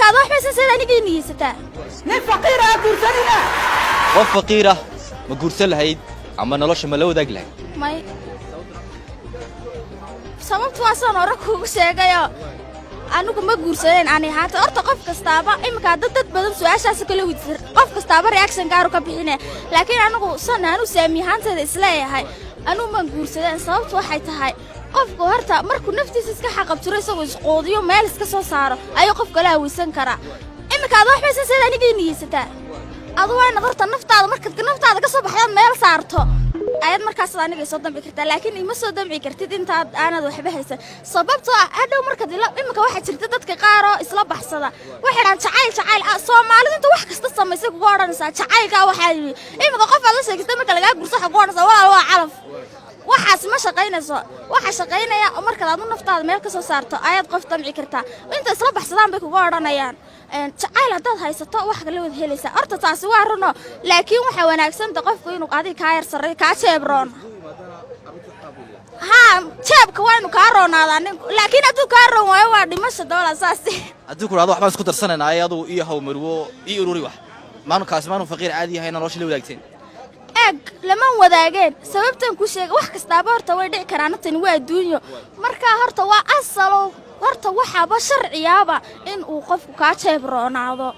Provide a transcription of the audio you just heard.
هذا واحد بس سيداني قيني ستا فقيرة قرصانينا qof faqiir ah ma guursan lahayd ama nolosha ma la wadaag lahayd ماي sababtu waa soo hore kuugu sheegayo anigu ma guursadeen ani haata horta qof kastaaba imika dad badan su'aashaas kala weydiisay qof kastaaba reaction gaar ka bixinay laakiin anigu sanaanu saamiyahanteeda isleeyahay anigu ma guursadeen sababtu waxay tahay qofku horta markuu naftiisa iska xaqabtiro isagoo isqoodiyo meel iska soo saaro ayuu qof kale haweysan karaa imika aad wax baysan sidaan igeeniyaysataa adoo ay nadarta naftaada markaad naftaada ka soo baxdaan meel saarto ayad markaas aniga soo dambi kartaa laakiin ima soo dambi kartid inta aanad waxba haysan sababtoo ah hadhow markaad imika waxa jirta dadka qaar oo isla baxsada waxay dhan jacayl Soomaalidu inta wax kasta sameysay kugu oranaysaa jacaylka waxa imika qof la sheegtay marka laga gurso xaq oranaysaa waa calaf waxaas ma shaqaynayso waxa shaqaynaya marka aad naftaada meel ka soo saarto ayad qof dambi kartaa inta isla baxsadaan bay kugu oranayaan jacayl hadaad haysato wax kale wad helaysaa horta taasi waa runo laakiin waxa wanaagsan qofku inuu adiga ka yar saray ka jeebroon ها شاب كوانو كارون هذا لكن أدو كارون ويا دمشق دولة أساسي haddii ku raado waxbaan isku darsanayna ayadu iyo haw marwo iyo ururi wax maanu kaas maanu faqiir caadi ahayna nolosha la wadaagteen eeg lama wadaageen sababtan ku sheeg wax kasta horta way dhici karaan tan waa adduunyo marka horta waa asalo horta waxa ba sharciyaaba in uu qofku ka jeebroonaado